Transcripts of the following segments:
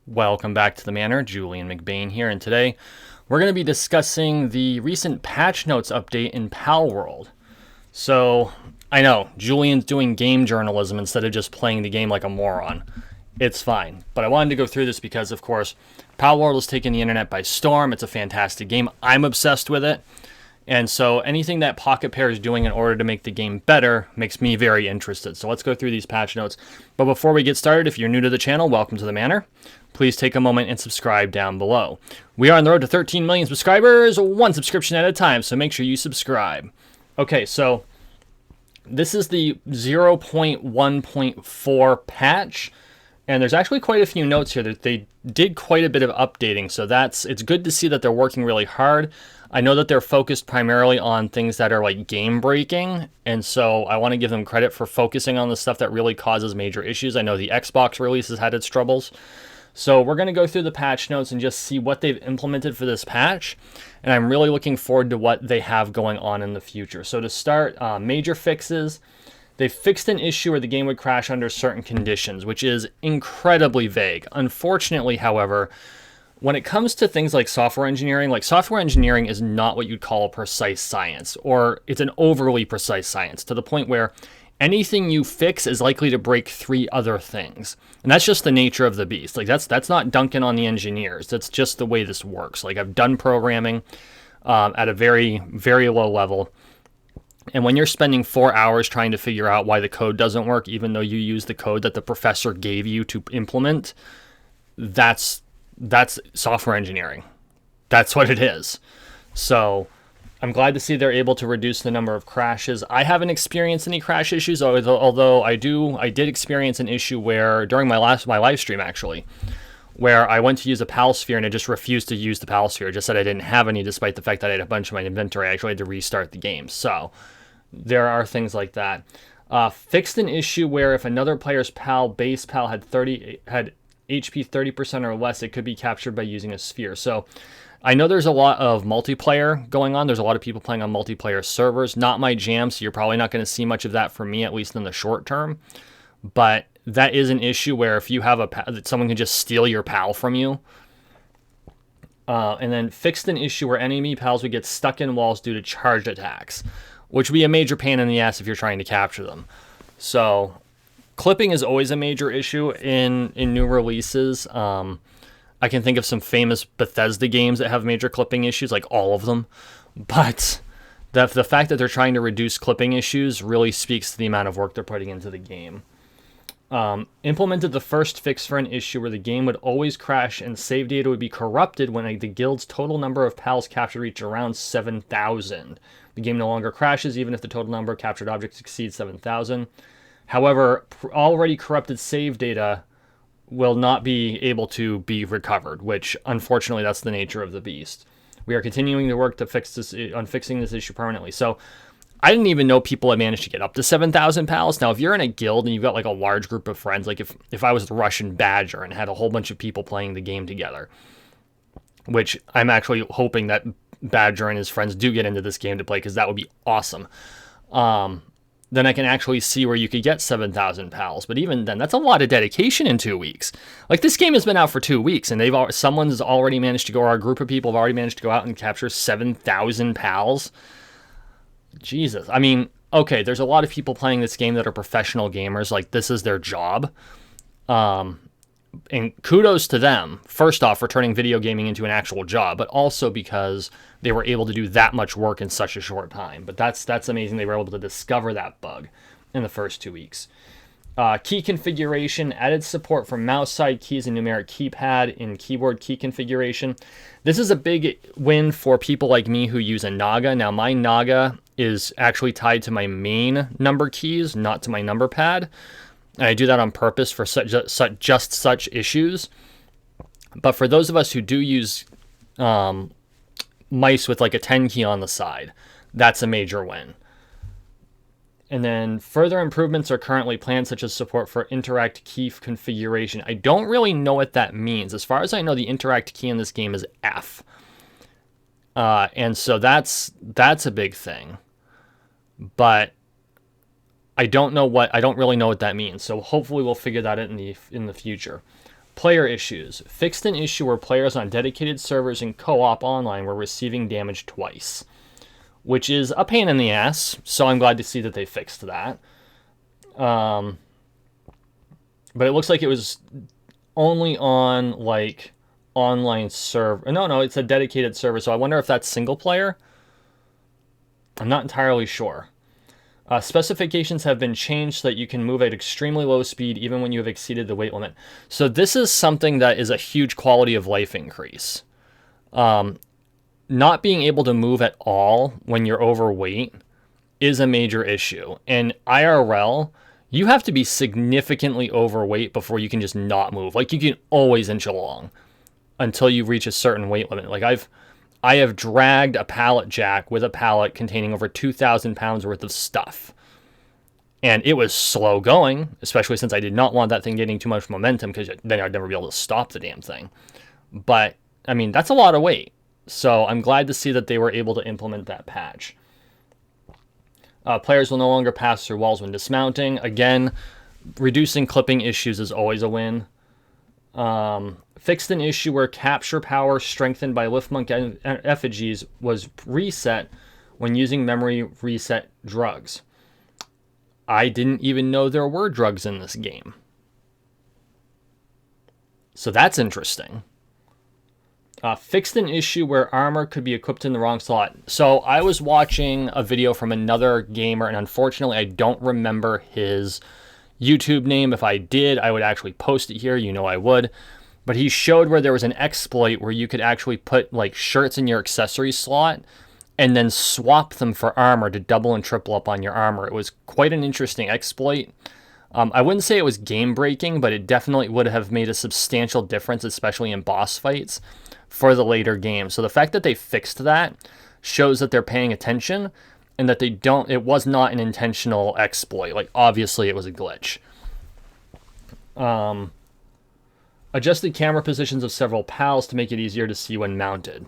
Welcome back to the Manor. Julian McBain here, and today we're going to be discussing the recent patch notes update in Palworld. So, I know, Julian's doing game journalism instead of just playing the game like a moron. It's fine, but I wanted to go through this because, of course, Palworld has taken the internet by storm. It's a fantastic game. I'm obsessed with it. And so anything that Pocket Pair is doing in order to make the game better makes me very interested. So let's go through these patch notes. But before we get started, if you're new to the channel, welcome to the Manor. Please take a moment and subscribe down below. We are on the road to 13 million subscribers, one subscription at a time, so make sure you subscribe. Okay, so this is the 0.1.4 patch, and there's actually quite a few notes here that they did quite a bit of updating, so it's good to see that they're working really hard. I know that they're focused primarily on things that are like game breaking, and so I want to give them credit for focusing on the stuff that really causes major issues. I know the Xbox release has had its troubles. So we're going to go through the patch notes and just see what they've implemented for this patch, and I'm really looking forward to what they have going on in the future. So to start, major fixes. They fixed an issue where the game would crash under certain conditions, which is incredibly vague. Unfortunately, however, when it comes to things like software engineering is not what you'd call a precise science, or it's an overly precise science to the point where anything you fix is likely to break three other things. And that's just the nature of the beast. Like that's not dunking on the engineers. That's just the way this works. Like I've done programming at a very, very low level. And when you're spending 4 hours trying to figure out why the code doesn't work, even though you use the code that the professor gave you to implement, that's software engineering. That's what it is. So I'm glad to see they're able to reduce the number of crashes. I haven't experienced any crash issues, although I did experience an issue where during my live stream actually, where I went to use a PAL sphere and I just refused to use the PAL sphere. It just said I didn't have any, despite the fact that I had a bunch of my inventory. I actually had to restart the game. So there are things like that. Fixed an issue where if another player's base PAL had HP 30% or less, it could be captured by using a sphere. So I know there's a lot of multiplayer going on. There's a lot of people playing on multiplayer servers. Not my jam, so you're probably not going to see much of that from me, at least in the short term. But that is an issue where if you have that someone can just steal your PAL from you. And then fixed an issue where enemy PALs would get stuck in walls due to charged attacks, which would be a major pain in the ass if you're trying to capture them. So clipping is always a major issue in new releases. I can think of some famous Bethesda games that have major clipping issues, like all of them. But the fact that they're trying to reduce clipping issues really speaks to the amount of work they're putting into the game. Implemented the first fix for an issue where the game would always crash and save data would be corrupted when the guild's total number of PALs captured reached around 7,000. The game no longer crashes even if the total number of captured objects exceeds 7,000. However, already corrupted save data will not be able to be recovered, which unfortunately that's the nature of the beast. We are continuing to work to fixing this issue permanently. So I didn't even know people had managed to get up to 7,000 PALs. Now, if you're in a guild and you've got like a large group of friends, like if I was the Russian Badger and had a whole bunch of people playing the game together, which I'm actually hoping that Badger and his friends do get into this game to play because that would be awesome. Then I can actually see where you could get 7,000 PALs. But even then, that's a lot of dedication in 2 weeks. Like, this game has been out for 2 weeks, and someone's already managed to go, or a group of people have already managed to go out and capture 7,000 PALs. Jesus. I mean, okay, there's a lot of people playing this game that are professional gamers. Like, this is their job. And kudos to them, first off, for turning video gaming into an actual job, but also because they were able to do that much work in such a short time. But that's amazing they were able to discover that bug in the first 2 weeks. Key configuration, added support for mouse side keys and numeric keypad in keyboard key configuration. This is a big win for people like me who use a Naga. Now, my Naga is actually tied to my main number keys, not to my number pad. And I do that on purpose for just such issues. But for those of us who do use mice with like a 10 key on the side, that's a major win. And then further improvements are currently planned, such as support for interact key configuration. I don't really know what that means. As far as I know, the interact key in this game is F. And so that's a big thing. But I don't really know what that means. So hopefully we'll figure that out in the future. Player issues. Fixed an issue where players on dedicated servers and co-op online were receiving damage twice, which is a pain in the ass, so I'm glad to see that they fixed that. But it looks like it was only on, like, online server. No, it's a dedicated server, so I wonder if that's single player. I'm not entirely sure. Specifications have been changed so that you can move at extremely low speed even when you have exceeded the weight limit. So this is something that is a huge quality of life increase. Not being able to move at all when you're overweight is a major issue. And IRL, you have to be significantly overweight before you can just not move. Like, you can always inch along until you reach a certain weight limit. Like, I have dragged a pallet jack with a pallet containing over 2,000 pounds worth of stuff. And it was slow going, especially since I did not want that thing getting too much momentum, because then I'd never be able to stop the damn thing. But, I mean, that's a lot of weight. So I'm glad to see that they were able to implement that patch. Players will no longer pass through walls when dismounting. Again, reducing clipping issues is always a win. Fixed an issue where capture power strengthened by Liftmonk effigies was reset when using memory reset drugs. I didn't even know there were drugs in this game. So that's interesting. Fixed an issue where armor could be equipped in the wrong slot. So I was watching a video from another gamer, and unfortunately I don't remember his YouTube name. If I did, I would actually post it here. You know I would. But he showed where there was an exploit where you could actually put, like, shirts in your accessory slot and then swap them for armor to double and triple up on your armor. It was quite an interesting exploit. I wouldn't say it was game breaking, but it definitely would have made a substantial difference, especially in boss fights, for the later games. So the fact that they fixed that shows that they're paying attention and that it was not an intentional exploit. Like, obviously it was a glitch. Adjusted camera positions of several pals to make it easier to see when mounted.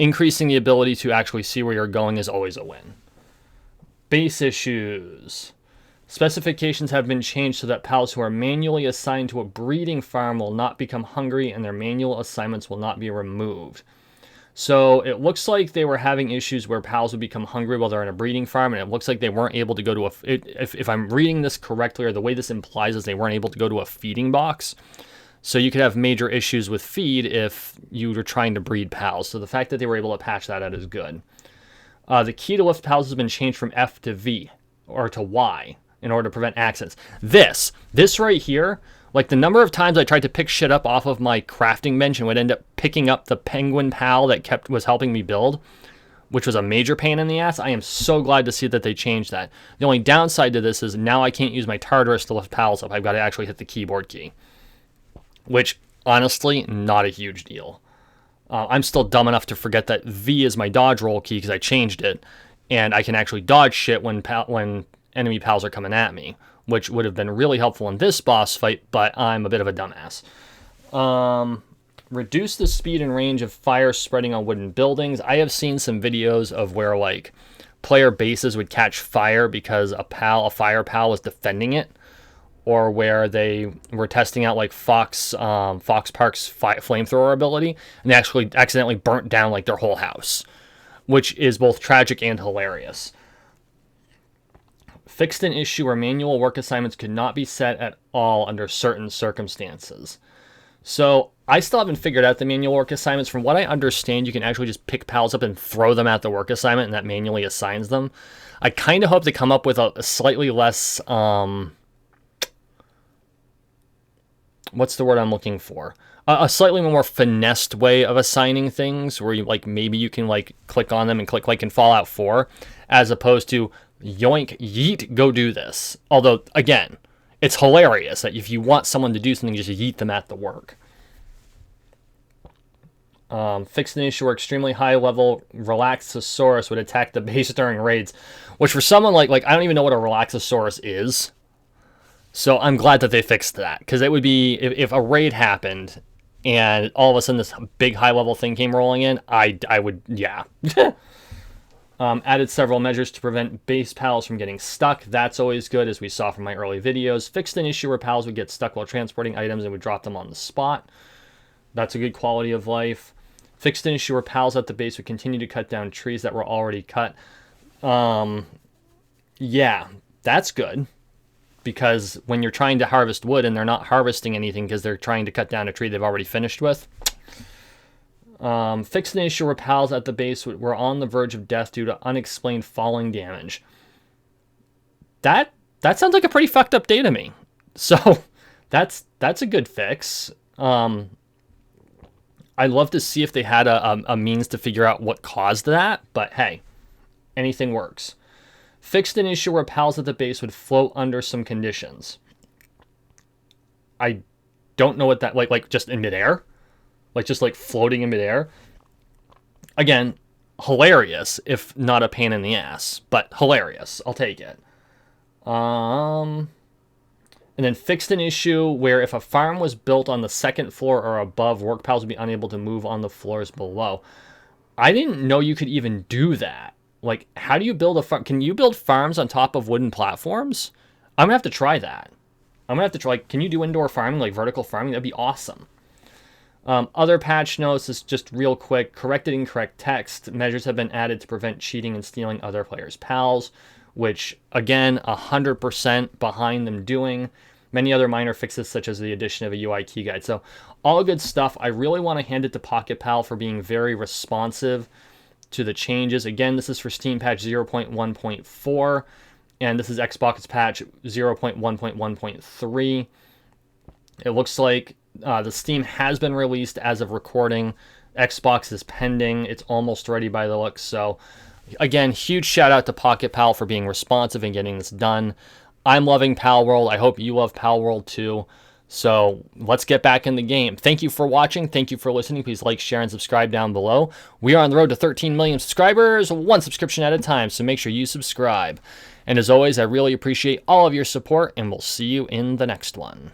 Increasing the ability to actually see where you're going is always a win. Base issues. Specifications have been changed so that pals who are manually assigned to a breeding farm will not become hungry and their manual assignments will not be removed. So it looks like they were having issues where pals would become hungry while they're in a breeding farm, and it looks like they weren't able to go to if I'm reading this correctly, or the way this implies is they weren't able to go to a feeding box. So you could have major issues with feed if you were trying to breed pals. So the fact that they were able to patch that out is good. The key to lift pals has been changed from F to V, or to Y, in order to prevent accidents. This right here, like, the number of times I tried to pick shit up off of my crafting bench and would end up picking up the penguin pal that was helping me build, which was a major pain in the ass. I am so glad to see that they changed that. The only downside to this is now I can't use my Tartarus to lift pals up. I've got to actually hit the keyboard key, which, honestly, not a huge deal. I'm still dumb enough to forget that V is my dodge roll key because I changed it, and I can actually dodge shit when enemy pals are coming at me, which would have been really helpful in this boss fight, but I'm a bit of a dumbass. Reduce the speed and range of fire spreading on wooden buildings. I have seen some videos of where, like, player bases would catch fire because a fire pal was defending it, or where they were testing out, like, Fox Park's flamethrower ability, and they actually accidentally burnt down, like, their whole house, which is both tragic and hilarious. Fixed an issue where manual work assignments could not be set at all under certain circumstances. So I still haven't figured out the manual work assignments. From what I understand, you can actually just pick pals up and throw them at the work assignment, and that manually assigns them. I kind of hope to come up with a slightly less... what's the word I'm looking for? A slightly more finessed way of assigning things, where you, like, maybe you can, like, click on them and click, like in Fallout 4, as opposed to yoink, yeet, go do this. Although, again, it's hilarious that if you want someone to do something, just yeet them at the work. Fixed an issue where extremely high level Relaxosaurus would attack the base during raids, which for someone like I don't even know what a Relaxosaurus is. So I'm glad that they fixed that, because it would be, if a raid happened and all of a sudden this big high level thing came rolling in, I would, yeah. Added several measures to prevent base pals from getting stuck. That's always good, as we saw from my early videos. Fixed an issue where pals would get stuck while transporting items and would drop them on the spot. That's a good quality of life. Fixed an issue where pals at the base would continue to cut down trees that were already cut. Yeah, that's good. Because when you're trying to harvest wood and they're not harvesting anything because they're trying to cut down a tree they've already finished with. Fixed an issue where pals at the base were on the verge of death due to unexplained falling damage. That sounds like a pretty fucked up day to me. So that's a good fix. I'd love to see if they had a means to figure out what caused that, but hey, anything works. Fixed an issue where pals at the base would float under some conditions. I don't know what that, like just in midair? Like just like floating in midair? Again, hilarious, if not a pain in the ass, but hilarious. I'll take it. And then fixed an issue where if a farm was built on the second floor or above, work pals would be unable to move on the floors below. I didn't know you could even do that. Like, how do you build a farm? Can you build farms on top of wooden platforms? I'm going to have to try that. I'm going to have to try, like, can you do indoor farming, like vertical farming? That'd be awesome. Other patch notes is just real quick. Corrected incorrect text. Measures have been added to prevent cheating and stealing other players' pals, which, again, 100% behind them doing. Many other minor fixes, such as the addition of a UI key guide. So, all good stuff. I really want to hand it to Pocket Pal for being very responsive to the changes. Again, this is for Steam patch 0.1.4, and this is Xbox patch 0.1.1.3. It looks like the Steam has been released as of recording. Xbox is pending. It's almost ready by the looks. So, again, huge shout out to Pocket Pal for being responsive and getting this done. I'm loving Palworld. I hope you love Palworld too. So let's get back in the game. Thank you for watching. Thank you for listening. Please like, share, and subscribe down below. We are on the road to 13 million subscribers, one subscription at a time, so make sure you subscribe. And as always, I really appreciate all of your support, and we'll see you in the next one.